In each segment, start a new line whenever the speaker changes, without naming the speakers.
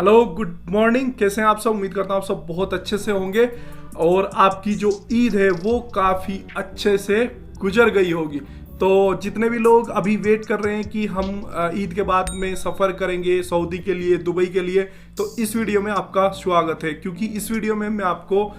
Hello, good morning. कैसे हैं आप सब? उम्मीद करता हूँ आप सब बहुत अच्छे से होंगे और आपकी जो ईद है वो काफ़ी अच्छे से गुजर गई होगी। तो जितने भी लोग अभी वेट कर रहे हैं कि हम ईद के बाद में सफ़र करेंगे सऊदी के लिए, दुबई के लिए, तो इस वीडियो में आपका स्वागत है, क्योंकि इस वीडियो में मैं आपको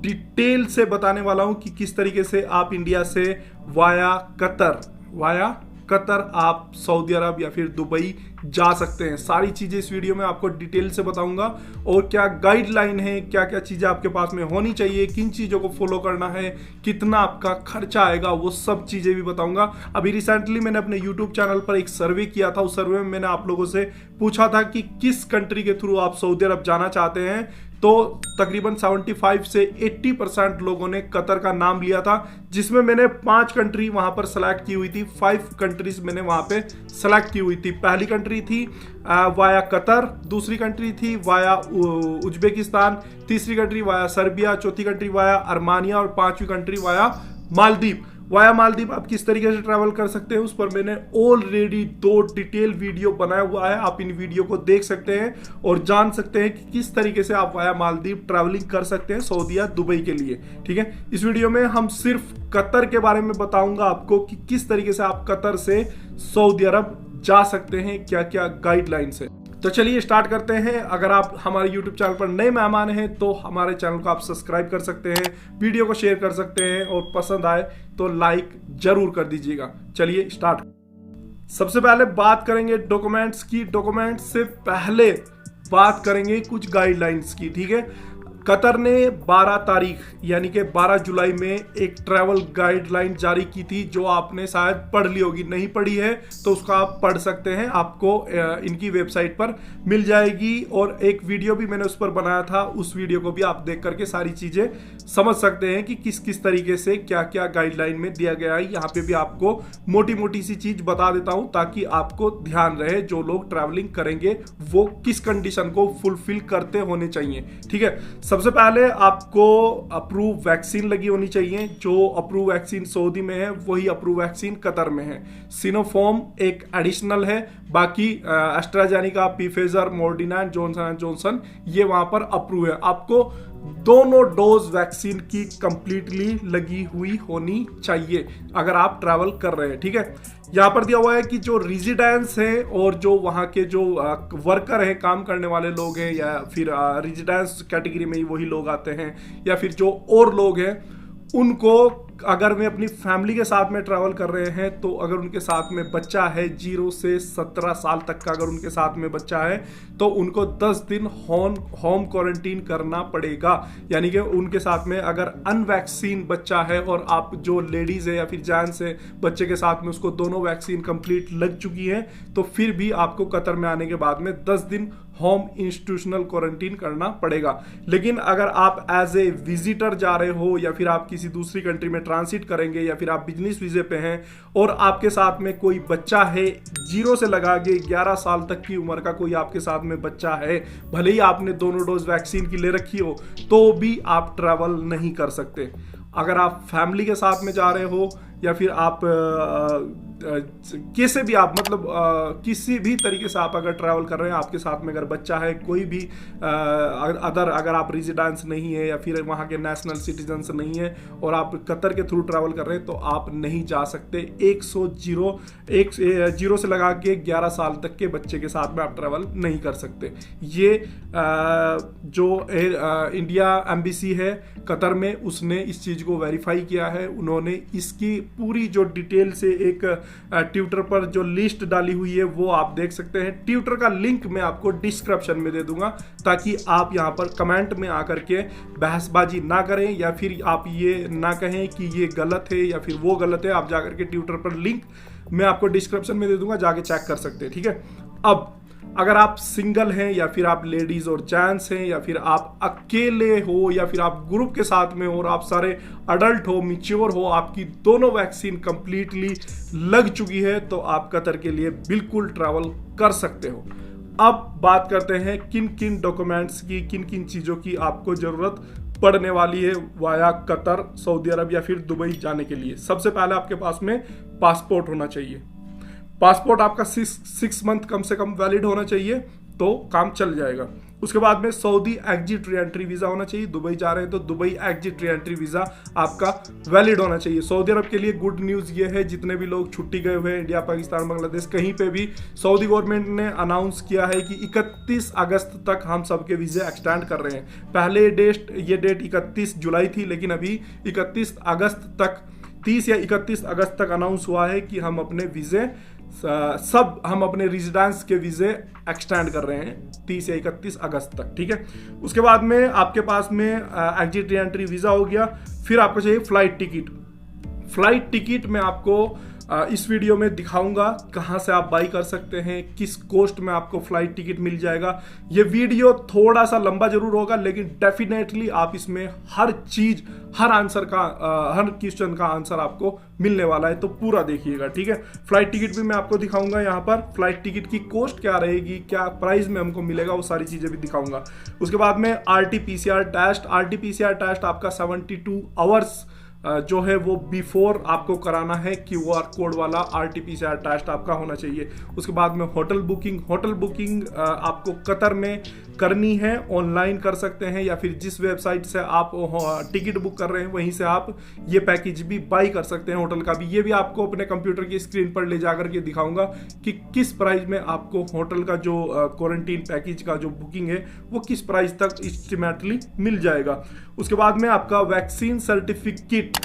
डिटेल से बताने वाला हूँ कि किस तरीके से आप इंडिया से वाया कतर आप सऊदी अरब या फिर दुबई जा सकते हैं। सारी चीज़ें इस वीडियो में आपको डिटेल से बताऊंगा और क्या गाइडलाइन है, क्या क्या चीज़ें आपके पास में होनी चाहिए, किन चीज़ों को फॉलो करना है, कितना आपका खर्चा आएगा, वो सब चीज़ें भी बताऊंगा। अभी रिसेंटली मैंने अपने यूट्यूब चैनल पर एक सर्वे किया था। उस सर्वे में मैंने आप लोगों से पूछा था कि किस कंट्री के थ्रू आप सऊदी अरब जाना चाहते हैं, तो तकरीबन 75 से 80% लोगों ने कतर का नाम लिया था, जिसमें मैंने 5 कंट्री वहां पर सेलेक्ट की हुई थी। 5 कंट्रीज मैंने वहां पे सेलेक्ट की हुई थी। पहली कंट्री थी वाया कतर, दूसरी कंट्री थी वाया उज्बेकिस्तान, तीसरी कंट्री वाया सर्बिया, चौथी कंट्री वाया अर्मानिया और 5वीं country via Maldives. Via Maldives आप किस तरीके से ट्रैवल कर सकते हैं उस पर मैंने ऑलरेडी 2 डिटेल वीडियो बनाया हुआ है। आप इन वीडियो को देख सकते हैं और जान सकते हैं कि किस तरीके से आप वाया मालदीव ट्रैवलिंग कर सकते हैं सऊदी या दुबई के लिए। ठीक है, इस वीडियो में हम सिर्फ कतर के बारे में बताऊंगा आपको कि किस तरीके से आप कतर से सऊदी अरब जा सकते हैं, क्या क्या गाइडलाइंस है। तो चलिए स्टार्ट करते हैं। अगर आप हमारे YouTube चैनल पर नए मेहमान हैं तो हमारे चैनल को आप सब्सक्राइब कर सकते हैं, वीडियो को शेयर कर सकते हैं और पसंद आए तो लाइक जरूर कर दीजिएगा। चलिए स्टार्ट। सबसे पहले बात करेंगे डॉक्यूमेंट्स की। डॉक्यूमेंट्स से पहले बात करेंगे कुछ गाइडलाइंस की। ठीक है, कतर ने 12 तारीख यानी कि 12 जुलाई में एक ट्रैवल गाइडलाइन जारी की थी, जो आपने शायद पढ़ ली होगी। नहीं पढ़ी है तो उसका आप पढ़ सकते हैं, आपको इनकी वेबसाइट पर मिल जाएगी और एक वीडियो भी मैंने उस पर बनाया था। उस वीडियो को भी आप देख करके सारी चीजें समझ सकते हैं कि किस किस तरीके से क्या क्या गाइडलाइन में दिया गया है। यहाँ पे भी आपको मोटी मोटी सी चीज बता देता हूं ताकि आपको ध्यान रहे जो लोग ट्रैवलिंग करेंगे वो किस कंडीशन को फुलफिल करते होने चाहिए। ठीक है, सबसे पहले आपको अप्रूव वैक्सीन लगी होनी चाहिए। जो अप्रूव वैक्सीन सऊदी में है वही अप्रूव वैक्सीन कतर में है। सिनोफार्म एक एडिशनल है, बाकी AstraZeneca, Pfizer, Moderna, Johnson and Johnson ये वहां पर अप्रूव है। आपको दोनों डोज वैक्सीन की कंप्लीटली लगी हुई होनी चाहिए अगर आप ट्रैवल कर रहे हैं। ठीक है, यहाँ पर दिया हुआ है कि जो रेजिडेंस है और जो वहाँ के जो वर्कर हैं, काम करने वाले लोग हैं, या फिर रेजिडेंस कैटेगरी में ही वही लोग आते हैं, या फिर जो और लोग हैं उनको, अगर वे अपनी फैमिली के साथ में ट्रैवल कर रहे हैं तो अगर उनके साथ में बच्चा है 0 से 17 साल तक का, अगर उनके साथ में बच्चा है तो उनको 10 दिन होम क्वारंटीन करना पड़ेगा। यानी कि उनके साथ में अगर अनवैक्सीन बच्चा है और आप जो लेडीज है या फिर जेंट्स है बच्चे के साथ में उसको दोनों वैक्सीन कंप्लीट लग चुकी है तो फिर भी आपको कतर में आने के बाद में 10 दिन होम इंस्टीट्यूशनल क्वारंटीन करना पड़ेगा। लेकिन अगर आप एज ए विजिटर जा रहे हो या फिर आप किसी दूसरी कंट्री में ट्रांसिट करेंगे या फिर आप बिजनेस वीजे पे हैं और आपके साथ में कोई बच्चा है 0 से लगा के 11 साल तक की उम्र का कोई आपके साथ में बच्चा है, भले ही आपने दोनों डोज वैक्सीन की ले रखी हो तो भी आप ट्रैवल नहीं कर सकते। अगर आप फैमिली के साथ में जा रहे हो या फिर आप कैसे भी आप मतलब किसी भी तरीके से आप अगर ट्रैवल कर रहे हैं, आपके साथ में अगर बच्चा है, कोई भी अगर आप रेजिडेंस नहीं है या फिर वहाँ के नेशनल सिटीजन नहीं है और आप कतर के थ्रू ट्रैवल कर रहे हैं तो आप नहीं जा सकते। 0 से लगा के 11 साल तक के बच्चे के साथ में आप ट्रैवल नहीं कर सकते। ये जो इंडिया एम्बेसी है कतर में उसने इस चीज़ को वेरीफाई किया है। उन्होंने इसकी पूरी जो डिटेल से एक ट्विटर पर जो लिस्ट डाली हुई है वो आप देख सकते हैं। ट्विटर का लिंक मैं आपको डिस्क्रिप्शन में दे दूंगा ताकि आप यहां पर कमेंट में आकर के बहसबाजी ना करें या फिर आप ये ना कहें कि ये गलत है या फिर वो गलत है। आप जाकर के ट्विटर पर लिंक मैं आपको डिस्क्रिप्शन में दे दूंगा, जाके चेक कर सकते हैं। ठीक है, अब अगर आप सिंगल हैं या फिर आप लेडीज और जेंट्स हैं या फिर आप अकेले हो या फिर आप ग्रुप के साथ में हो और आप सारे अडल्ट हो, मैच्योर हो, आपकी दोनों वैक्सीन कंप्लीटली लग चुकी है तो आप कतर के लिए बिल्कुल ट्रैवल कर सकते हो। अब बात करते हैं किन किन डॉक्यूमेंट्स की, किन किन चीज़ों की आपको ज़रूरत पड़ने वाली है वाया कतर, सऊदी अरब या फिर दुबई जाने के लिए। सबसे पहले आपके पास में पासपोर्ट होना चाहिए। पासपोर्ट आपका 6 मंथ कम से कम वैलिड होना चाहिए तो काम चल जाएगा। उसके बाद में Saudi exit re entry visa होना चाहिए। दुबई जा रहे हैं तो Dubai exit re entry visa आपका वैलिड होना चाहिए। सऊदी अरब के लिए गुड न्यूज ये है, जितने भी लोग छुट्टी गए हुए हैं इंडिया, पाकिस्तान, बांग्लादेश, कहीं पे भी सऊदी गवर्नमेंट ने अनाउंस किया है कि 31 अगस्त तक हम सबके वीजे एक्सटेंड कर रहे हैं। पहले ये डेट 31 जुलाई थी, लेकिन अभी 31 अगस्त तक, 30 या 31 अगस्त तक अनाउंस हुआ है कि हम अपने वीजे हम अपने रेजिडेंस के वीजे एक्सटेंड कर रहे हैं 30 या 31 अगस्त तक, ठीक है। उसके बाद में आपके पास में एग्जिट री एंट्री वीजा हो गया। फिर आपको चाहिए फ्लाइट टिकट। फ्लाइट टिकट मैं आपको इस वीडियो में दिखाऊंगा कहां से आप बाई कर सकते हैं, किस कॉस्ट में आपको फ्लाइट टिकट मिल जाएगा। ये वीडियो थोड़ा सा लंबा जरूर होगा, लेकिन डेफिनेटली आप इसमें हर चीज, हर क्वेश्चन का आंसर आपको मिलने वाला है, तो पूरा देखिएगा, ठीक है। फ्लाइट टिकट भी मैं आपको दिखाऊंगा, यहाँ पर फ्लाइट टिकट की कॉस्ट क्या रहेगी, क्या प्राइस में हमको मिलेगा, वो सारी चीजें भी दिखाऊंगा। उसके बाद में RT-PCR टेस्ट आपका 72 आवर्स जो है वो बिफोर आपको कराना है। QR कोड वाला RT-PCR टेस्ट आपका होना चाहिए। उसके बाद में होटल बुकिंग आपको कतर में करनी है, ऑनलाइन कर सकते हैं, या फिर जिस वेबसाइट से आप टिकट बुक कर रहे हैं वहीं से आप ये पैकेज भी बाई कर सकते हैं, होटल का भी। ये भी आपको अपने कंप्यूटर की स्क्रीन पर ले जाकर के दिखाऊंगा कि किस प्राइस में आपको होटल का जो क्वारंटीन पैकेज का जो बुकिंग है वो किस प्राइस तक एस्टिमेटली मिल जाएगा। उसके बाद में आपका वैक्सीन सर्टिफिकेट,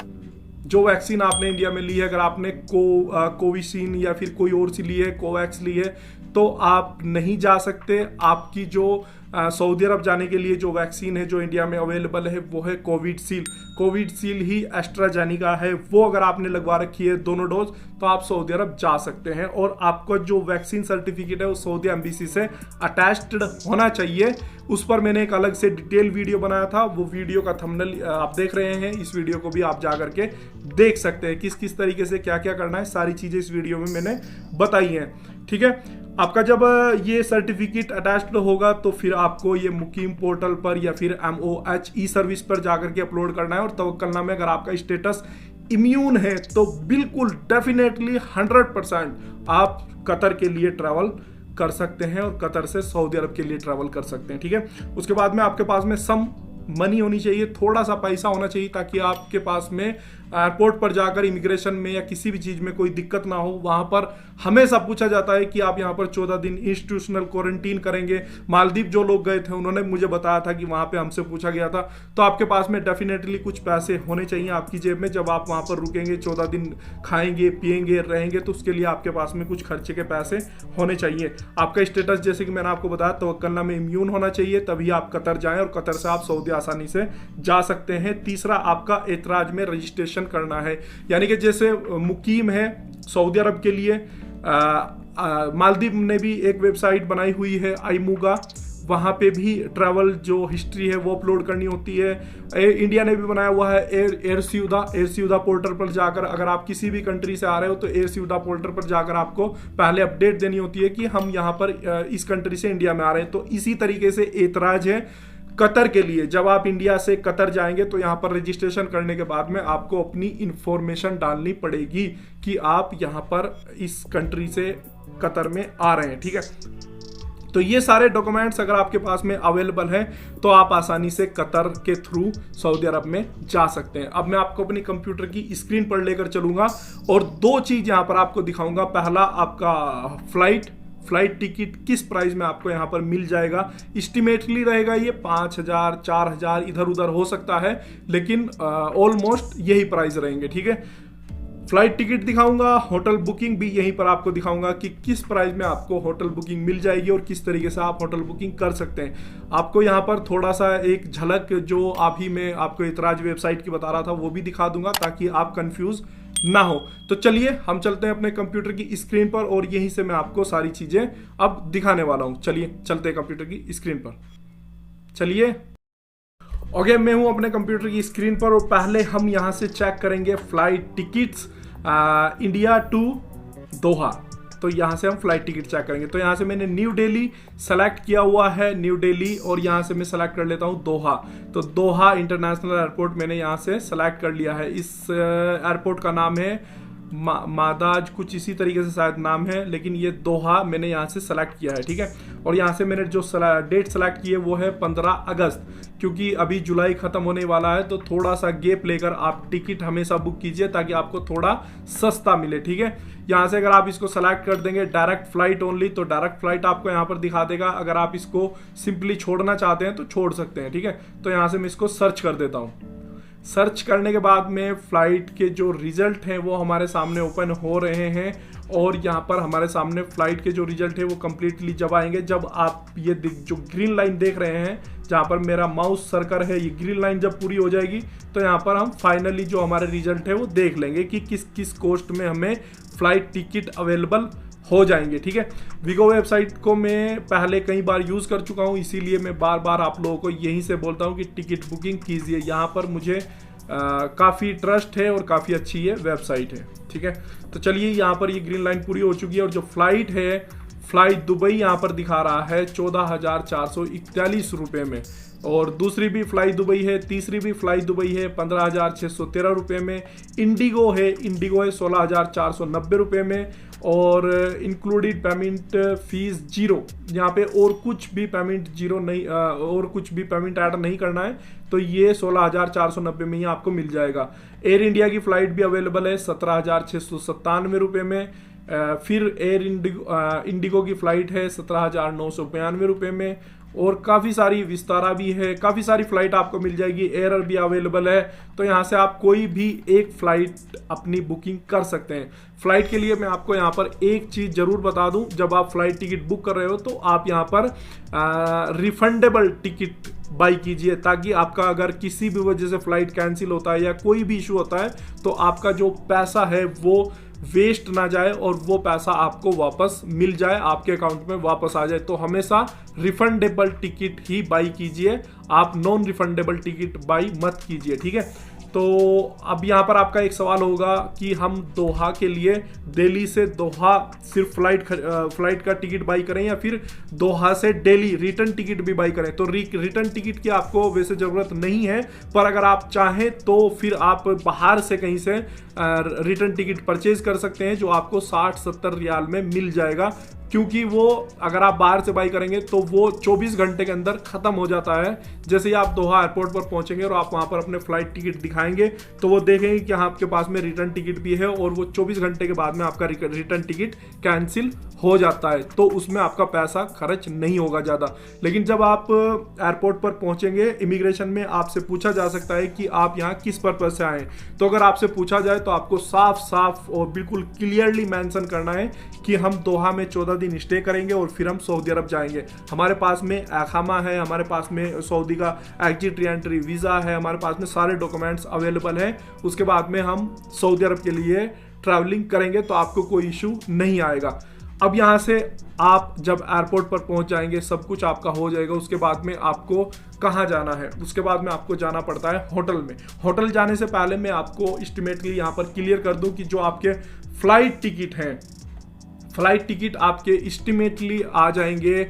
जो वैक्सीन आपने इंडिया में ली है, अगर आपने कोविशील्ड या फिर कोई और सी ली है, कोवैक्स ली है, तो आप नहीं जा सकते। आपकी जो सऊदी अरब जाने के लिए जो वैक्सीन है जो इंडिया में अवेलेबल है वो है कोविशील्ड ही एस्ट्राजेनेका है। वो अगर आपने लगवा रखी है दोनों डोज तो आप सऊदी अरब जा सकते हैं। और आपका जो वैक्सीन सर्टिफिकेट है वो सऊदी एम्बेसी से अटैच्ड होना चाहिए। उस पर मैंने एक अलग से डिटेल वीडियो बनाया था, वो वीडियो का थंबनेल आप देख रहे हैं। इस वीडियो को भी आप जा करके देख सकते हैं किस किस तरीके से क्या क्या करना है, सारी चीजें इस वीडियो में मैंने बताई हैं, ठीक है। आपका जब ये सर्टिफिकेट अटैच्ड होगा तो फिर आपको ये मुकीम पोर्टल पर या फिर MOH ई सर्विस पर जाकर के अपलोड करना है। और तवक्कलनामे में अगर आपका स्टेटस इम्यून है तो बिल्कुल डेफिनेटली 100% आप कतर के लिए ट्रैवल कर सकते हैं और कतर से सऊदी अरब के लिए ट्रैवल कर सकते हैं, ठीक है। उसके बाद में आपके पास में सम मनी होनी चाहिए, थोड़ा सा पैसा होना चाहिए, ताकि आपके पास में एयरपोर्ट पर जाकर इमिग्रेशन में या किसी भी चीज में कोई दिक्कत ना हो। वहां पर हमेशा पूछा जाता है कि आप यहाँ पर 14 दिन इंस्टीट्यूशनल क्वारंटीन करेंगे। मालदीव जो लोग गए थे उन्होंने मुझे बताया था कि वहां पे हमसे पूछा गया था। तो आपके पास में डेफिनेटली कुछ पैसे होने चाहिए आपकी जेब में, जब आप वहां पर रुकेंगे, 14 दिन खाएंगे पिएंगे रहेंगे, तो उसके लिए आपके पास में कुछ खर्चे के पैसे होने चाहिए। आपका स्टेटस जैसे कि मैंने आपको बताया तवक्कलनामे में इम्यून होना चाहिए, तभी आप कतर जाएं और कतर से आप सऊदी आसानी से जा सकते हैं। तीसरा, आपका एतराज में रजिस्ट्रेशन करना है, यानी कि जैसे मुकीम है सऊदी अरब के लिए, मालदीव ने भी एक वेबसाइट बनाई हुई है आईमूगा, वहां पे भी ट्रैवल जो हिस्ट्री है वो अपलोड करनी होती है। इंडिया ने भी बनाया हुआ है एयर स्यूदा पोर्टल पर जाकर, अगर आप किसी भी कंट्री से आ रहे हो तो एयर स्यूदा पोर्टल पर जाकर आपको पहले अपडेट देनी होती है कि हम यहाँ पर इस कंट्री से इंडिया में आ रहे हैं। तो इसी तरीके से एतराज है कतर के लिए, जब आप इंडिया से कतर जाएंगे तो यहाँ पर रजिस्ट्रेशन करने के बाद में आपको अपनी इंफॉर्मेशन डालनी पड़ेगी कि आप यहाँ पर इस कंट्री से कतर में आ रहे हैं, ठीक है। तो ये सारे डॉक्यूमेंट्स अगर आपके पास में अवेलेबल हैं तो आप आसानी से कतर के थ्रू सऊदी अरब में जा सकते हैं। अब मैं आपको अपनी कंप्यूटर की स्क्रीन पर लेकर चलूंगा और दो चीज यहाँ पर आपको दिखाऊंगा। पहला, आपका फ्लाइट टिकट किस प्राइस में आपको यहाँ पर मिल जाएगा। एस्टिमेटली रहेगा ये 5,000 4,000 इधर उधर हो सकता है, लेकिन ऑलमोस्ट यही प्राइस रहेंगे, ठीक है। फ्लाइट टिकट दिखाऊंगा, होटल बुकिंग भी यहीं पर आपको दिखाऊंगा कि किस प्राइस में आपको होटल बुकिंग मिल जाएगी और किस तरीके से आप होटल बुकिंग कर सकते हैं। आपको यहाँ पर थोड़ा सा एक झलक जो अभी मैं आपको इतराज वेबसाइट की बता रहा था वो भी दिखा दूंगा, ताकि आप कंफ्यूज ना हो। तो चलिए हम चलते हैं अपने कंप्यूटर की स्क्रीन पर और यहीं से मैं आपको सारी चीजें अब दिखाने वाला हूं। चलिए चलते हैं कंप्यूटर की स्क्रीन पर। चलिए ओके, मैं हूं अपने कंप्यूटर की स्क्रीन पर और पहले हम यहां से चेक करेंगे फ्लाइट टिकट्स इंडिया टू दोहा। तो यहां से हम फ्लाइट टिकट चेक करेंगे। तो यहां से मैंने न्यू दिल्ली सेलेक्ट किया हुआ है, न्यू दिल्ली, और यहां से मैं सेलेक्ट कर लेता हूं दोहा। तो दोहा इंटरनेशनल एयरपोर्ट मैंने यहां से सेलेक्ट कर लिया है। इस एयरपोर्ट का नाम है मादाज कुछ इसी तरीके से शायद नाम है, लेकिन ये दोहा मैंने यहाँ से सेलेक्ट किया है, ठीक है। और यहाँ से मैंने जो डेट सेलेक्ट की है वो है 15 अगस्त, क्योंकि अभी जुलाई खत्म होने वाला है, तो थोड़ा सा गैप लेकर आप टिकट हमेशा बुक कीजिए ताकि आपको थोड़ा सस्ता मिले, ठीक है। यहाँ से अगर आप इसको सेलेक्ट कर देंगे डायरेक्ट फ्लाइट ओनली, तो डायरेक्ट फ्लाइट आपको यहाँ पर दिखा देगा। अगर आप इसको सिंपली छोड़ना चाहते हैं तो छोड़ सकते हैं, ठीक है। तो यहाँ से मैं इसको सर्च कर देता हूँ। सर्च करने के बाद में फ्लाइट के जो रिजल्ट हैं वो हमारे सामने ओपन हो रहे हैं, और यहाँ पर हमारे सामने फ्लाइट के जो रिजल्ट है वो कम्प्लीटली जब आएंगे, जब आप ये जो ग्रीन लाइन देख रहे हैं जहाँ पर मेरा माउस सर्कल है, ये ग्रीन लाइन जब पूरी हो जाएगी तो यहाँ पर हम फाइनली जो हमारे रिजल्ट है वो देख लेंगे कि किस किस कॉस्ट में हमें फ्लाइट टिकट अवेलेबल हो जाएंगे, ठीक है। वीगो वेबसाइट को मैं पहले कई बार यूज़ कर चुका हूँ, इसीलिए मैं बार बार आप लोगों को यहीं से बोलता हूँ कि टिकट बुकिंग कीजिए। यहाँ पर मुझे काफ़ी ट्रस्ट है और काफ़ी अच्छी ये वेबसाइट है, ठीक है। तो चलिए, यहाँ पर ये ग्रीन लाइन पूरी हो चुकी है, और जो फ्लाइट है, फ्लाइट दुबई यहाँ पर दिखा रहा है 14,441 रुपये में, और दूसरी भी फ्लाइट दुबई है, तीसरी भी फ्लाइट दुबई है 15,613 रुपये में। इंडिगो है 16,490 रुपये में, और इंक्लूडेड पेमेंट फीस जीरो, यहाँ पे और कुछ भी पेमेंट जीरो नहीं, और कुछ भी पेमेंट ऐड नहीं करना है, तो ये 16,490 में ही आपको मिल जाएगा। एयर इंडिया की फ्लाइट भी अवेलेबल है 17,697 रुपये में। फिर एयर इंडिगो की फ्लाइट है 17,992 रुपये में, और काफ़ी सारी विस्तारा भी है, काफ़ी सारी फ्लाइट आपको मिल जाएगी। एयर भी अवेलेबल है, तो यहाँ से आप कोई भी एक फ्लाइट अपनी बुकिंग कर सकते हैं। फ्लाइट के लिए मैं आपको यहाँ पर एक चीज़ ज़रूर बता दूँ, जब आप फ्लाइट टिकट बुक कर रहे हो तो आप यहाँ पर रिफंडेबल टिकट बाई कीजिए, ताकि आपका अगर किसी भी वजह से फ्लाइट कैंसिल होता है या कोई भी इशू होता है तो आपका जो पैसा है वो वेस्ट ना जाए और वो पैसा आपको वापस मिल जाए, आपके अकाउंट में वापस आ जाए। तो हमेशा रिफंडेबल टिकट ही बाई कीजिए, आप नॉन रिफंडेबल टिकट बाई मत कीजिए, ठीक है। तो अब यहाँ पर आपका एक सवाल होगा कि हम दोहा के लिए दिल्ली से दोहा सिर्फ फ्लाइट का टिकट बाई करें या फिर दोहा से दिल्ली रिटर्न टिकट भी बाई करें। तो रिटर्न टिकट की आपको वैसे ज़रूरत नहीं है, पर अगर आप चाहें तो फिर आप बाहर से कहीं से रिटर्न टिकट परचेज कर सकते हैं, जो आपको 60-70 रियाल में मिल जाएगा, क्योंकि वो अगर आप बाहर से बाई करेंगे तो वो 24 घंटे के अंदर ख़त्म हो जाता है। जैसे ही आप दोहा एयरपोर्ट पर पहुंचेंगे और आप वहां पर अपने फ्लाइट टिकट दिखाएंगे तो वो देखेंगे कि हाँ आपके पास में रिटर्न टिकट भी है, और वो 24 घंटे के बाद में आपका रिटर्न टिकट कैंसिल हो जाता है, तो उसमें आपका पैसा खर्च नहीं होगा ज़्यादा। लेकिन जब आप एयरपोर्ट पर पहुंचेंगे, इमिग्रेशन में आपसे पूछा जा सकता है कि आप यहाँ किस पर्पज़ से आए। तो अगर आपसे पूछा जाए तो आपको साफ साफ और बिल्कुल क्लियरली मेंशन करना है कि हम दोहा में 14 दिन स्टे करेंगे और फिर हम सऊदी अरब जाएंगे। हमारे पास में अकामा है, हमारे पास में सऊदी का एग्जिट री एंट्री वीज़ा है, हमारे पास में सारे डॉक्यूमेंट्स अवेलेबल हैं। उसके बाद में हम सऊदी अरब के लिए ट्रैवलिंग करेंगे तो आपको कोई इशू नहीं आएगा। अब यहाँ से आप जब एयरपोर्ट पर पहुँच जाएंगे, सब कुछ आपका हो जाएगा। उसके बाद में आपको कहाँ जाना है, उसके बाद में आपको जाना पड़ता है होटल में। होटल जाने से पहले मैं आपको एस्टिमेटली यहाँ पर क्लियर कर दूँ कि जो आपके फ्लाइट टिकट हैं, फ्लाइट टिकट आपके एस्टिमेटली आ जाएंगे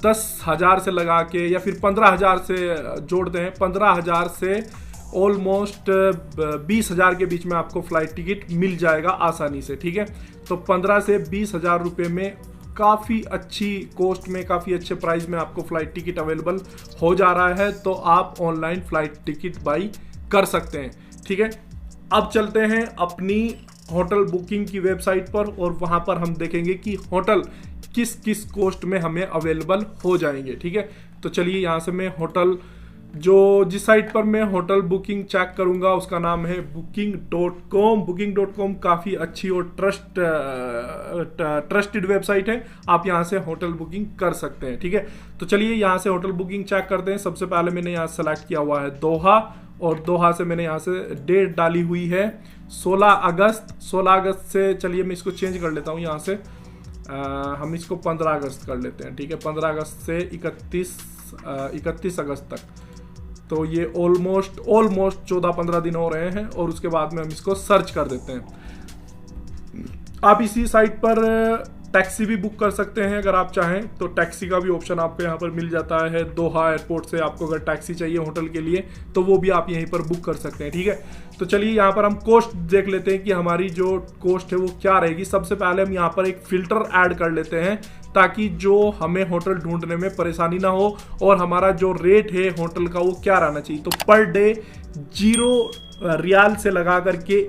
10,000 से लगा के, या फिर 15,000 से जोड़ते हैं, 15,000 से ऑलमोस्ट 20,000 के बीच में आपको फ्लाइट टिकट मिल जाएगा आसानी से, ठीक है। तो 15 से 20,000 रुपये में काफ़ी अच्छी कॉस्ट में, काफ़ी अच्छे प्राइस में आपको फ्लाइट टिकट अवेलेबल हो जा रहा है, तो आप ऑनलाइन फ्लाइट टिकट बाई कर सकते हैं, ठीक है। अब चलते हैं अपनी होटल बुकिंग की वेबसाइट पर, और वहाँ पर हम देखेंगे कि होटल किस किस कॉस्ट में हमें अवेलेबल हो जाएंगे, ठीक है। तो चलिए, यहाँ से मैं होटल जिस साइट पर मैं होटल बुकिंग चेक करूंगा उसका नाम है booking.com। booking.com काफ़ी अच्छी और ट्रस्टेड वेबसाइट है, आप यहाँ से होटल बुकिंग कर सकते हैं, ठीक है। तो चलिए, यहाँ से होटल बुकिंग चेक करते हैं। सबसे पहले मैंने यहाँ सेलेक्ट किया हुआ है दोहा, और दोहा से मैंने यहाँ से डेट डाली हुई है 16 अगस्त। 16 अगस्त से चलिए मैं इसको चेंज कर लेता हूँ, यहाँ से हम इसको 15 अगस्त कर लेते हैं, ठीक है। 15 अगस्त से 31 अगस्त तक, तो ये ऑलमोस्ट 14-15 दिन हो रहे हैं, और उसके बाद में हम इसको सर्च कर देते हैं। आप इसी साइट पर टैक्सी भी बुक कर सकते हैं अगर आप चाहें तो। टैक्सी का भी ऑप्शन आपको यहाँ पर मिल जाता है। दोहा एयरपोर्ट से आपको अगर टैक्सी चाहिए होटल के लिए तो वो भी आप यहीं पर बुक कर सकते हैं, ठीक है। तो चलिए यहाँ पर हम कोस्ट देख लेते हैं कि हमारी जो कोस्ट है वो क्या रहेगी। सबसे पहले हम यहाँ पर एक फिल्टर ऐड कर लेते हैं ताकि जो हमें होटल ढूंढने में परेशानी ना हो, और हमारा जो रेट है होटल का वो क्या रहना चाहिए। तो पर डे 0 रियाल से लगा करके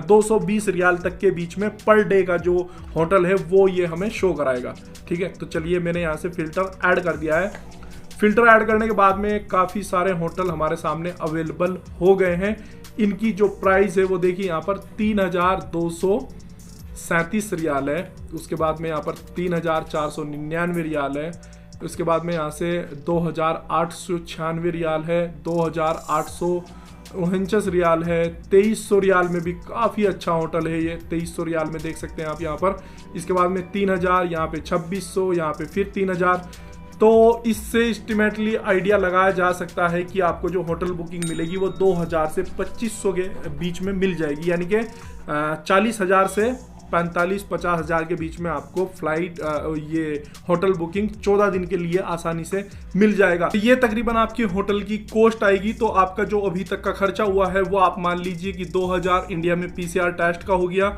220 रियाल तक के बीच में पर डे का जो होटल है वो ये हमें शो कराएगा, ठीक है। तो चलिए मैंने यहाँ से फिल्टर ऐड कर दिया है। फिल्टर ऐड करने के बाद में काफ़ी सारे होटल हमारे सामने अवेलेबल हो गए हैं। इनकी जो प्राइस है वो देखिए यहाँ पर 3237 रियाल है। उसके बाद में यहाँ पर 3499 रियाल है। उसके बाद में यहाँ से 2896 रियाल है, 2849 रियाल है, 2300 रियाल में भी काफ़ी अच्छा होटल है ये। 2300 रियाल में देख सकते हैं आप यहाँ पर। इसके बाद में 3000, यहाँ पे 2600, यहाँ पे फिर 3000। तो इससे एस्टिमेटली आइडिया लगाया जा सकता है कि आपको जो होटल बुकिंग मिलेगी वो 2000 से 2500 के बीच में मिल जाएगी, यानी कि 40,000 से 45-50 हज़ार के बीच में आपको फ्लाइट ये होटल बुकिंग 14 दिन के लिए आसानी से मिल जाएगा। तो ये तकरीबन आपकी होटल की कॉस्ट आएगी। तो आपका जो अभी तक का खर्चा हुआ है वो आप मान लीजिए कि 2000 इंडिया में PCR टेस्ट का हो गया,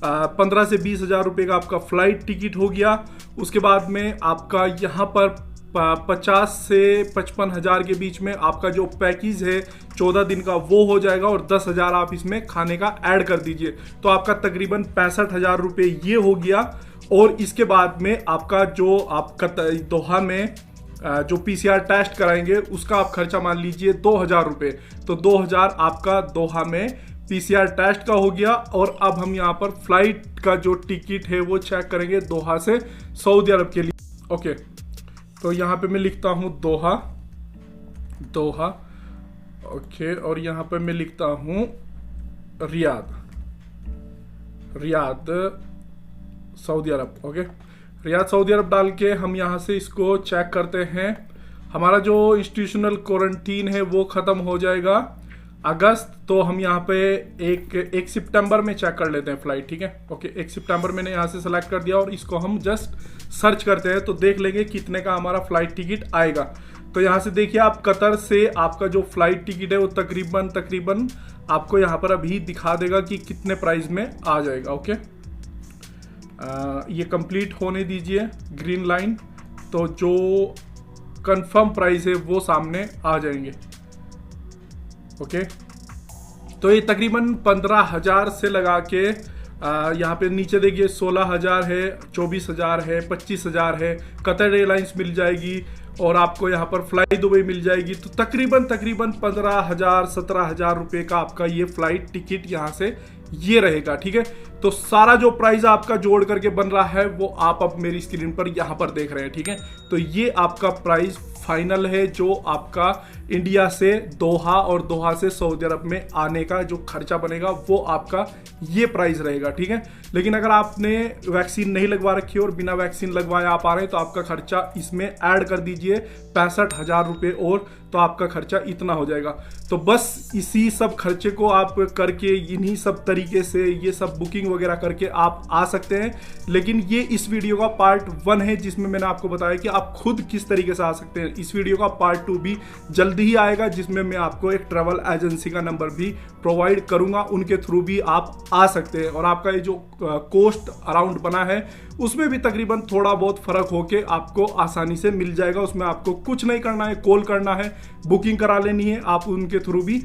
15 से 20 हज़ार रुपये का आपका फ्लाइट टिकट हो गया। उसके बाद में आपका यहाँ पर 50 से 55 हज़ार के बीच में आपका जो पैकेज है 14 दिन का वो हो जाएगा, और 10 हज़ार आप इसमें खाने का ऐड कर दीजिए तो आपका तकरीबन 65 हज़ार रुपये ये हो गया। और इसके बाद में आपका जो आपका दोहा में जो PCR टेस्ट कराएंगे उसका आप खर्चा मान लीजिए 2000 रुपये। तो 2000 आपका दोहा में PCR टेस्ट का हो गया। और अब हम यहाँ पर फ्लाइट का जो टिकट है वो चेक करेंगे दोहा से सऊदी अरब के लिए। ओके, तो यहाँ पे मैं लिखता हूँ दोहा, ओके, और यहाँ पे मैं लिखता हूँ रियाद सऊदी अरब। ओके, रियाद सऊदी अरब डाल के हम यहाँ से इसको चेक करते हैं। हमारा जो इंस्टीट्यूशनल क्वारंटीन है वो ख़त्म हो जाएगा अगस्त। तो हम यहाँ पे एक सितंबर में चेक कर लेते हैं फ्लाइट, ठीक है। ओके, 1 सितंबर मैंने यहाँ से सेलेक्ट कर दिया और इसको हम जस्ट सर्च करते हैं तो देख लेंगे कितने का हमारा फ्लाइट टिकट आएगा। तो यहाँ से देखिए आप कतर से आपका जो फ्लाइट टिकट है वो तकरीबन आपको यहाँ पर अभी दिखा देगा कि कितने प्राइस में आ जाएगा। ओके, ये कंप्लीट होने दीजिए ग्रीन लाइन, तो जो कंफर्म प्राइस है वो सामने आ जाएंगे। ओके, तो ये तकरीबन 15,000 से लगा के यहाँ पे नीचे देखिए 16,000 है, 24,000 है, 25,000 है। कतर एयरलाइंस मिल जाएगी और आपको यहाँ पर फ्लाई दुबई मिल जाएगी। तो तकरीबन 15,000 17,000 रुपये का आपका ये फ्लाइट टिकट यहाँ से ये रहेगा, ठीक है। तो सारा जो प्राइस आपका जोड़ करके बन रहा है वो आप अब मेरी स्क्रीन पर यहाँ पर देख रहे हैं, ठीक है। तो ये आपका प्राइस फाइनल है जो आपका इंडिया से दोहा और दोहा से सऊदी अरब में आने का जो खर्चा बनेगा वो आपका ये प्राइस रहेगा, ठीक है। लेकिन अगर आपने वैक्सीन नहीं लगवा रखी और बिना वैक्सीन लगवाए आप आ रहे हैं तो आपका खर्चा इसमें ऐड कर दीजिए 65,000 रुपये और, तो आपका खर्चा इतना हो जाएगा। तो बस इसी सब खर्चे को आप करके इन्हीं सब तरीके से ये सब बुकिंग वगैरह करके आप आ सकते हैं। लेकिन ये इस वीडियो का पार्ट 1 है जिसमें मैंने आपको बताया कि आप खुद किस तरीके से आ सकते हैं। इस वीडियो का पार्ट 2 भी जल्दी ही आएगा जिसमें मैं आपको एक ट्रैवल एजेंसी का नंबर भी प्रोवाइड करूंगा, उनके थ्रू भी आप आ सकते हैं। और आपका ये जो कॉस्ट अराउंड बना है उसमें भी तकरीबन थोड़ा बहुत फर्क होके आपको आसानी से मिल जाएगा। उसमें आपको कुछ नहीं करना है, कॉल करना है, बुकिंग करा लेनी है, आप उनके थ्रू भी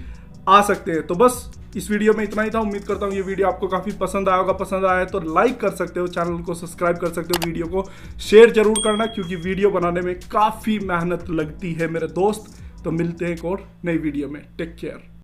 आ सकते हैं। तो बस इस वीडियो में इतना ही था। उम्मीद करता हूँ ये वीडियो आपको काफ़ी पसंद आया होगा। पसंद आया तो लाइक कर सकते हो, चैनल को सब्सक्राइब कर सकते हो, वीडियो को शेयर जरूर करना क्योंकि वीडियो बनाने में काफ़ी मेहनत लगती है मेरे दोस्त। तो मिलते हैं एक और नई वीडियो में। Take care.